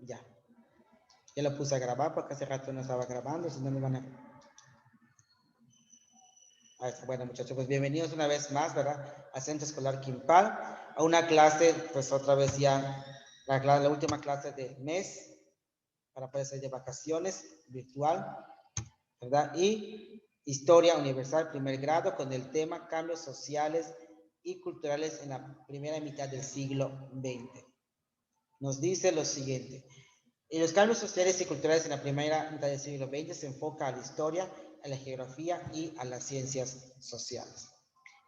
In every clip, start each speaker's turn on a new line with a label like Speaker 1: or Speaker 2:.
Speaker 1: Ya. Ya lo puse a grabar porque hace rato no estaba grabando, si no me van a... Ahí está. Bueno, muchachos, pues bienvenidos una vez más, ¿verdad? Al Centro Escolar Quimpal, a una clase, pues otra vez ya, la última clase del mes, para poder salir de vacaciones, virtual, ¿verdad? Y Historia Universal, primer grado, con el tema Cambios Sociales y Culturales en la primera mitad del siglo XX. Nos dice lo siguiente. En los cambios sociales y culturales en la primera mitad del siglo XX se enfoca a la historia, a la geografía y a las ciencias sociales.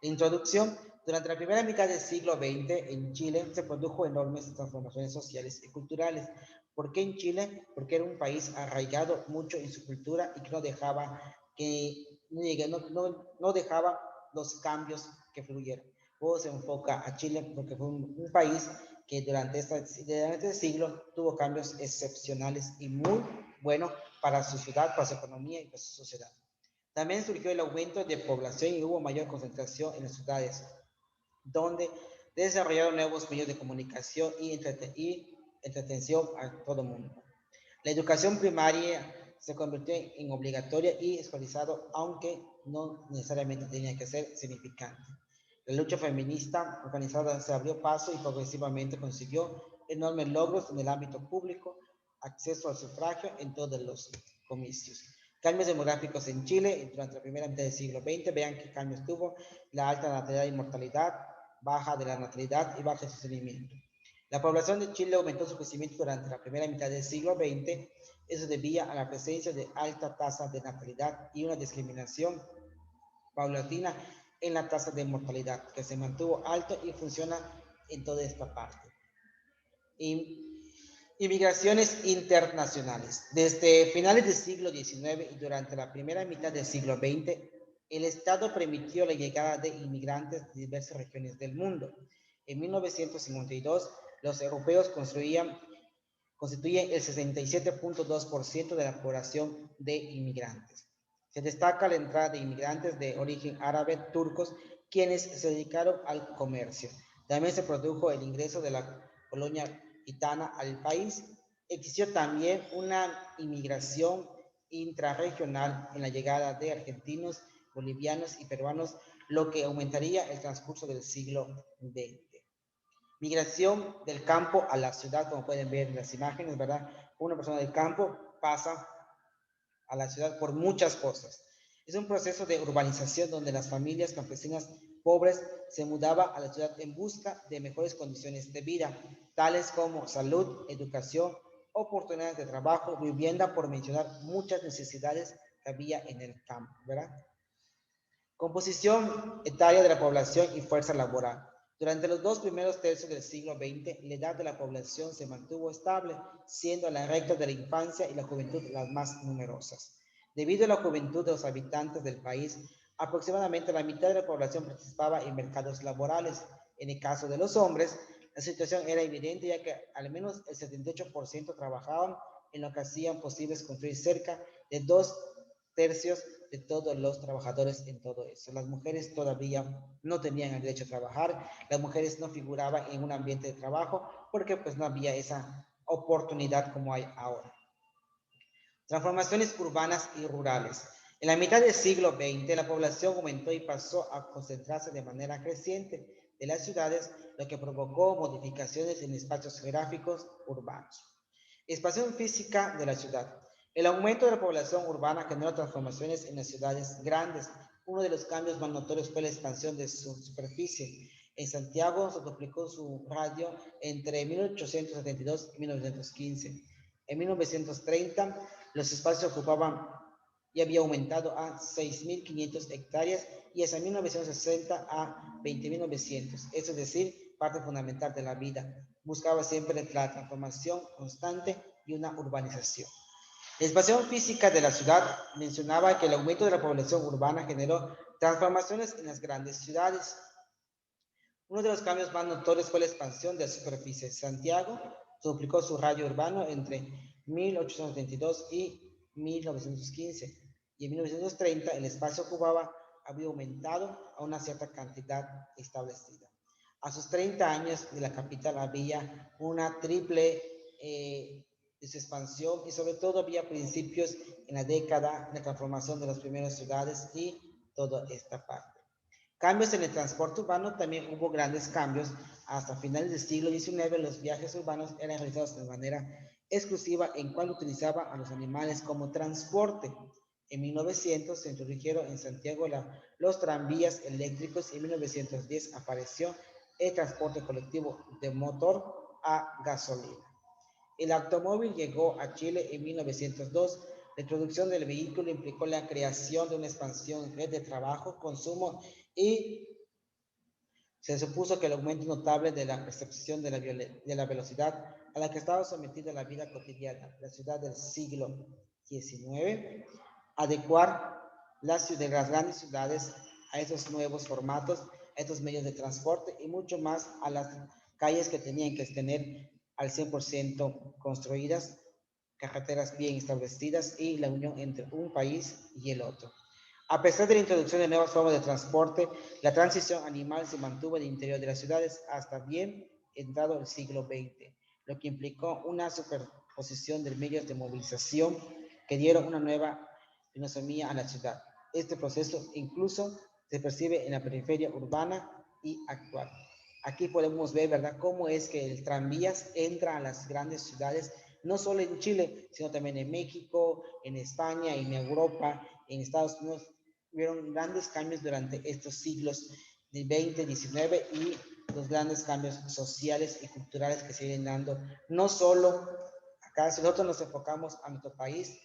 Speaker 1: Introducción. Durante la primera mitad del siglo XX en Chile se produjo enormes transformaciones sociales y culturales. ¿Por qué en Chile? Porque era un país arraigado mucho en su cultura y que no dejaba no dejaba los cambios que fluyeran. Luego se enfoca a Chile porque fue un país que durante este siglo tuvo cambios excepcionales y muy buenos para su ciudad, para su economía y para su sociedad. También surgió el aumento de población y hubo mayor concentración en las ciudades, donde desarrollaron nuevos medios de comunicación y entretención a todo el mundo. La educación primaria se convirtió en obligatoria y escolarizado, aunque no necesariamente tenía que ser significante. La lucha feminista organizada se abrió paso y progresivamente consiguió enormes logros en el ámbito público, acceso al sufragio en todos los comicios. Cambios demográficos en Chile durante la primera mitad del siglo XX. Vean qué cambios tuvo: la alta natalidad y mortalidad, baja de la natalidad y baja de sostenimiento. La población de Chile aumentó su crecimiento durante la primera mitad del siglo XX. Eso debía a la presencia de alta tasa de natalidad y una discriminación paulatina en la tasa de mortalidad, que se mantuvo alto y funciona en toda esta parte. Inmigraciones internacionales. Desde finales del siglo XIX y durante la primera mitad del siglo XX, el Estado permitió la llegada de inmigrantes de diversas regiones del mundo. En 1952, los europeos constituyen el 67.2% de la población de inmigrantes. Se destaca la entrada de inmigrantes de origen árabe, turcos, quienes se dedicaron al comercio. También se produjo el ingreso de la colonia gitana al país. Existió también una inmigración intrarregional en la llegada de argentinos, bolivianos y peruanos, lo que aumentaría el transcurso del siglo XX. Migración del campo a la ciudad, como pueden ver en las imágenes, ¿verdad? Una persona del campo pasa a la ciudad por muchas cosas. Es un proceso de urbanización donde las familias campesinas pobres se mudaban a la ciudad en busca de mejores condiciones de vida, tales como salud, educación, oportunidades de trabajo, vivienda, por mencionar muchas necesidades que había en el campo, ¿verdad? Composición etaria de la población y fuerza laboral. Durante los dos primeros tercios del siglo XX, la edad de la población se mantuvo estable, siendo la recta de la infancia y la juventud las más numerosas. Debido a la juventud de los habitantes del país, aproximadamente la mitad de la población participaba en mercados laborales. En el caso de los hombres, la situación era evidente, ya que al menos el 78% trabajaban en lo que hacían posibles construir cerca de 2/3 de todos los trabajadores en todo eso. Las mujeres todavía no tenían el derecho a trabajar, las mujeres no figuraban en un ambiente de trabajo porque pues no había esa oportunidad como hay ahora. Transformaciones urbanas y rurales. En la mitad del siglo XX, la población aumentó y pasó a concentrarse de manera creciente de las ciudades, lo que provocó modificaciones en espacios geográficos urbanos. Expansión física de la ciudad. El aumento de la población urbana generó transformaciones en las ciudades grandes. Uno de los cambios más notorios fue la expansión de su superficie. En Santiago se duplicó su radio entre 1872 y 1915. En 1930, los espacios ocupaban y había aumentado a 6.500 hectáreas y hasta 1960 a 20.900. Es decir, parte fundamental de la vida. Buscaba siempre la transformación constante y una urbanización. La expansión física de la ciudad mencionaba que el aumento de la población urbana generó transformaciones en las grandes ciudades. Uno de los cambios más notorios fue la expansión de la superficie. Santiago duplicó su radio urbano entre 1822 y 1915, y en 1930 el espacio ocupado había aumentado a una cierta cantidad establecida. A sus 30 años de la capital había una triple de su expansión y sobre todo había principios en la década de transformación de las primeras ciudades y toda esta parte. Cambios en el transporte urbano, también hubo grandes cambios. Hasta finales del siglo XIX los viajes urbanos eran realizados de manera exclusiva en cual utilizaban a los animales como transporte. En 1900 se introdujeron en Santiago los tranvías eléctricos y en 1910 apareció el transporte colectivo de motor a gasolina. El automóvil llegó a Chile en 1902. La introducción del vehículo implicó la creación de una expansión red de trabajo, consumo y se supuso que el aumento notable de la percepción de la velocidad a la que estaba sometida la vida cotidiana, la ciudad del siglo XIX, adecuar de las grandes ciudades a esos nuevos formatos, a estos medios de transporte y mucho más a las calles que tenían que tener al 100% construidas, carreteras bien establecidas y la unión entre un país y el otro. A pesar de la introducción de nuevas formas de transporte, la transición animal se mantuvo en el interior de las ciudades hasta bien entrado el siglo XX, lo que implicó una superposición de medios de movilización que dieron una nueva fisonomía a la ciudad. Este proceso incluso se percibe en la periferia urbana y actual. Aquí podemos ver, ¿verdad?, cómo es que el tranvías entra a las grandes ciudades, no solo en Chile, sino también en México, en España, en Europa, en Estados Unidos. Hubieron grandes cambios durante estos siglos del 20, 19 y los grandes cambios sociales y culturales que se vienen dando, no solo acá, si nosotros nos enfocamos a nuestro país,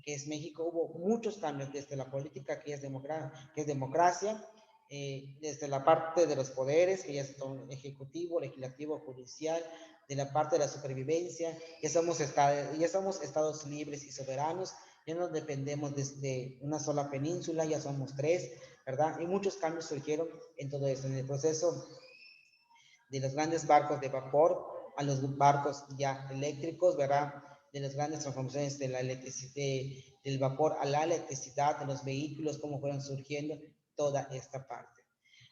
Speaker 1: que es México, hubo muchos cambios desde la política, que es democracia, desde la parte de los poderes, que ya son ejecutivo, legislativo, judicial, de la parte de la supervivencia, ya somos estados libres y soberanos, ya no dependemos de una sola península, ya somos tres, ¿verdad? Y muchos cambios surgieron en todo eso, en el proceso de los grandes barcos de vapor a los barcos ya eléctricos, ¿verdad? De las grandes transformaciones de la del vapor a la electricidad, de los vehículos, cómo fueron surgiendo toda esta parte.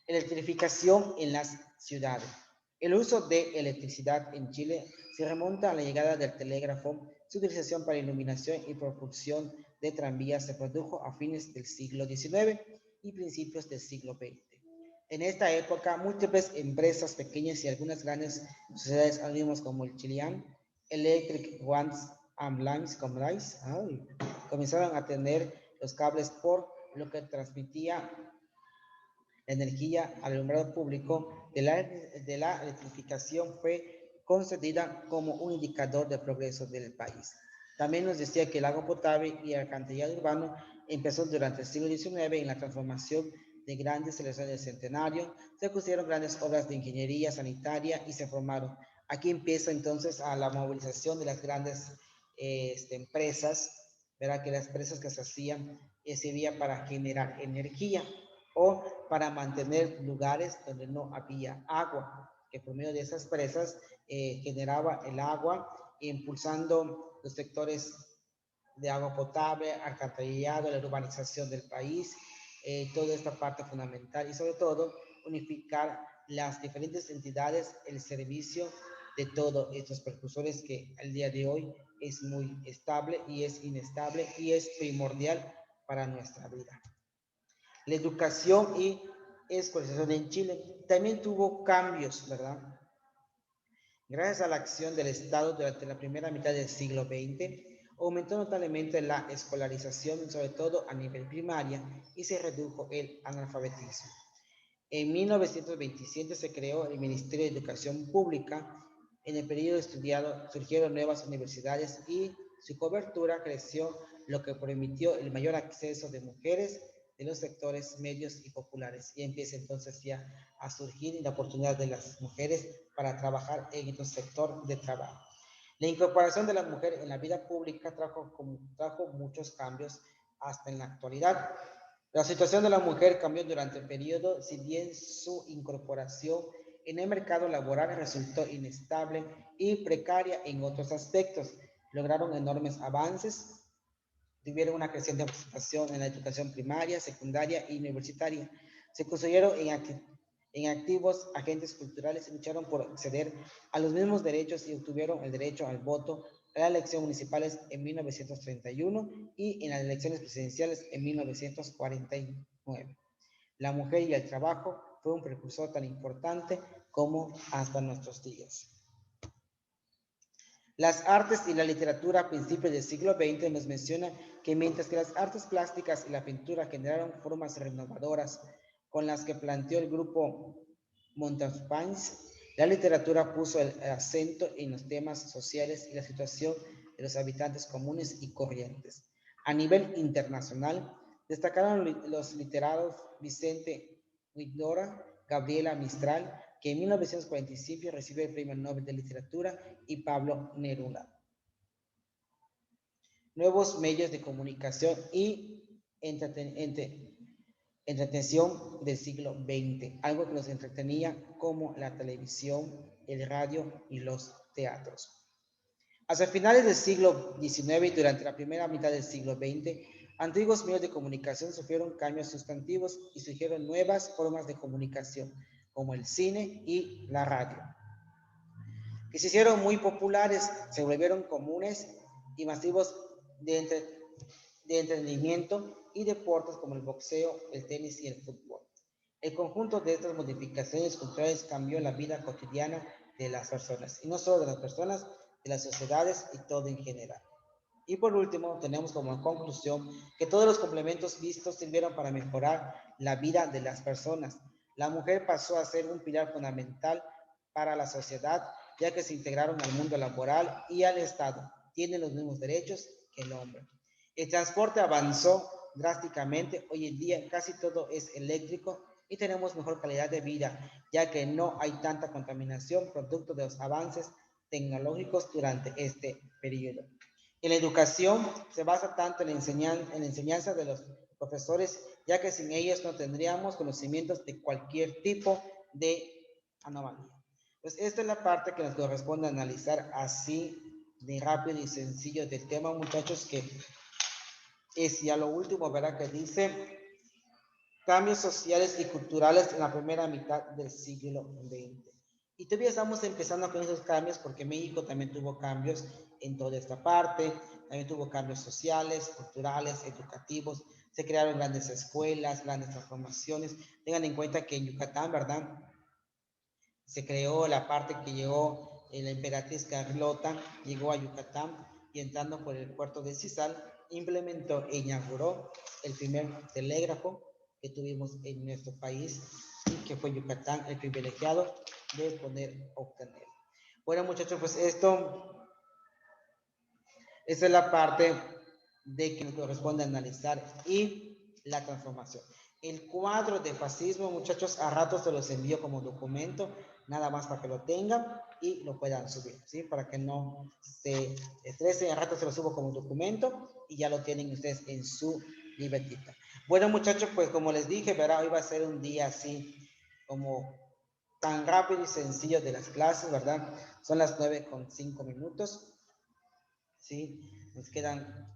Speaker 1: Electrificación en las ciudades. El uso de electricidad en Chile se remonta a la llegada del telégrafo. Su utilización para iluminación y propulsión de tranvías se produjo a fines del siglo XIX y principios del siglo XX. En esta época, múltiples empresas pequeñas y algunas grandes sociedades anónimas como el Chilean Electric Ones and Lines Companies comenzaron a tener los cables por lo que transmitía la energía al alumbrado público de la electrificación fue concedida como un indicador de progreso del país. También nos decía que el agua potable y el alcantarillado urbano empezó durante el siglo XIX en la transformación de grandes celebraciones del centenario, se construyeron grandes obras de ingeniería sanitaria y se formaron. Aquí empieza entonces a la movilización de las grandes empresas, ¿verdad? Que las empresas que se hacían servían para generar energía o para mantener lugares donde no había agua, que por medio de esas presas generaba el agua, impulsando los sectores de agua potable, alcantarillado, la urbanización del país, toda esta parte fundamental y sobre todo unificar las diferentes entidades, el servicio de todos estos precursores que al día de hoy es muy estable y es inestable y es primordial para nuestra vida. La educación y escolarización en Chile también tuvo cambios, ¿verdad? Gracias a la acción del Estado durante la primera mitad del siglo XX, aumentó notablemente la escolarización, sobre todo a nivel primaria, y se redujo el analfabetismo. En 1927 se creó el Ministerio de Educación Pública. En el periodo estudiado surgieron nuevas universidades y su cobertura creció, lo que permitió el mayor acceso de mujeres de los sectores medios y populares. Y empieza entonces ya a surgir la oportunidad de las mujeres para trabajar en este sector de trabajo. La incorporación de la mujer en la vida pública trajo muchos cambios hasta en la actualidad. La situación de la mujer cambió durante el periodo, si bien su incorporación en el mercado laboral resultó inestable y precaria en otros aspectos. Lograron enormes avances, tuvieron una creciente participación en la educación primaria, secundaria y universitaria. Se construyeron en activos agentes culturales y lucharon por acceder a los mismos derechos y obtuvieron el derecho al voto en las elecciones municipales en 1931 y en las elecciones presidenciales en 1949. La mujer y el trabajo fue un precursor tan importante como hasta nuestros días. Las artes y la literatura a principios del siglo XX nos menciona que mientras que las artes plásticas y la pintura generaron formas renovadoras con las que planteó el grupo Montaigne, la literatura puso el acento en los temas sociales y la situación de los habitantes comunes y corrientes. A nivel internacional, destacaron los literatos Vicente Huidobro, Gabriela Mistral, que en 1945 recibió el Premio Nobel de Literatura, y Pablo Neruda. Nuevos medios de comunicación y entretención del siglo XX, algo que nos entretenía como la televisión, el radio y los teatros. Hacia finales del siglo XIX y durante la primera mitad del siglo XX, antiguos medios de comunicación sufrieron cambios sustantivos y surgieron nuevas formas de comunicación, como el cine y la radio, que se hicieron muy populares, se volvieron comunes y masivos de entretenimiento y deportes como el boxeo, el tenis y el fútbol. El conjunto de estas modificaciones culturales cambió la vida cotidiana de las personas, y no solo de las personas, de las sociedades y todo en general. Y por último, tenemos como conclusión que todos los complementos vistos sirvieron para mejorar la vida de las personas. La mujer pasó a ser un pilar fundamental para la sociedad, ya que se integraron al mundo laboral y al Estado. Tienen los mismos derechos que el hombre. El transporte avanzó drásticamente. Hoy en día casi todo es eléctrico y tenemos mejor calidad de vida, ya que no hay tanta contaminación producto de los avances tecnológicos durante este periodo. En la educación se basa tanto en la enseñanza de los profesores, ya que sin ellos no tendríamos conocimientos de cualquier tipo de anomalía. Pues esta es la parte que nos corresponde analizar así de rápido y sencillo del tema, muchachos, que es ya lo último, ¿verdad? Que dice cambios sociales y culturales en la primera mitad del siglo XX. Y todavía estamos empezando con esos cambios porque México también tuvo cambios en toda esta parte, también tuvo cambios sociales, culturales, educativos, se crearon grandes escuelas, grandes transformaciones. Tengan en cuenta que en Yucatán, ¿verdad? Se creó la parte que llegó la emperatriz Carlota, llegó a Yucatán y entrando por el puerto de Cizal, implementó e inauguró el primer telégrafo que tuvimos en nuestro país y que fue Yucatán el privilegiado de poder obtener. Bueno, muchachos, pues esta es la parte de que nos corresponde analizar y la transformación. El cuadro de fascismo, muchachos, a ratos se los envío como documento, nada más para que lo tengan y lo puedan subir, ¿sí? Para que no se estresen, a ratos se lo subo como documento y ya lo tienen ustedes en su libretita. Bueno, muchachos, pues como les dije, ¿verdad? Hoy va a ser un día así como tan rápido y sencillo de las clases, ¿verdad? Son las 9:05, ¿sí? Nos quedan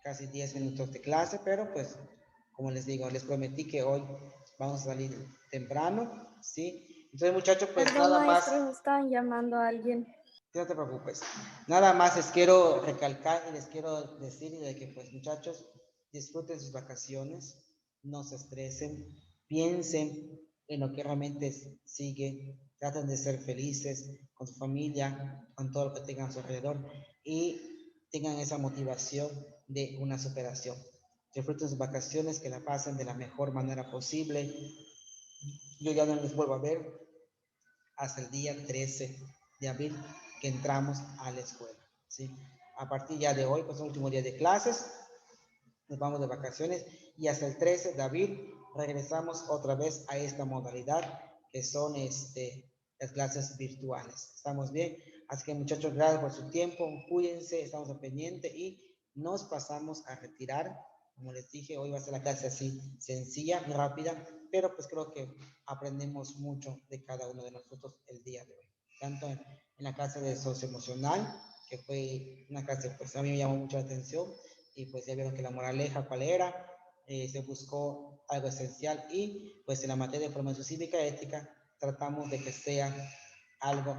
Speaker 1: casi 10 minutos de clase, pero pues, como les digo, les prometí que hoy vamos a salir temprano, ¿sí? Entonces, muchachos, pues
Speaker 2: Perdón,
Speaker 1: nada más,
Speaker 2: maestro, me estaban llamando a alguien.
Speaker 1: no te preocupes, nada más les quiero recalcar y les quiero decir de que, pues, muchachos, disfruten sus vacaciones, no se estresen, piensen en lo que realmente sigue, traten de ser felices con su familia, con todo lo que tengan a su alrededor y tengan esa motivación de una superación. Disfruten sus vacaciones, que la pasen de la mejor manera posible. Yo ya no les vuelvo a ver hasta el día 13 de abril que entramos a la escuela, ¿sí? A partir ya de hoy, pues es el último día de clases, nos vamos de vacaciones y hasta el 13 de abril regresamos otra vez a esta modalidad que son las clases virtuales. ¿Estamos bien? Así que, muchachos, gracias por su tiempo, cuídense, estamos al pendiente y nos pasamos a retirar. Como les dije, hoy va a ser la clase así sencilla y rápida, pero pues creo que aprendemos mucho de cada uno de nosotros el día de hoy. Tanto en la clase de socioemocional, que fue una clase pues a mí me llamó mucho la atención, y pues ya vieron que la moraleja cuál era, se buscó algo esencial y pues en la materia de formación cívica y ética tratamos de que sea algo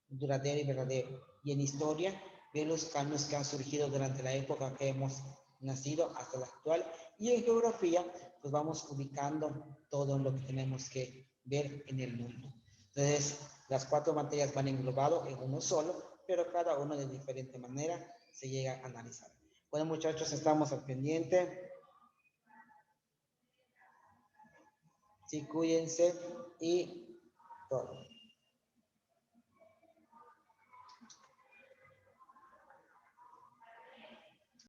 Speaker 1: duradero y verdadero. Y en historia ver los cambios que han surgido durante la época que hemos nacido hasta la actual. Y en geografía, pues vamos ubicando todo lo que tenemos que ver en el mundo. Entonces, las 4 materias van englobado en uno solo, pero cada uno de diferente manera se llega a analizar. Bueno, muchachos, estamos al pendiente. Sí, cuídense y todo.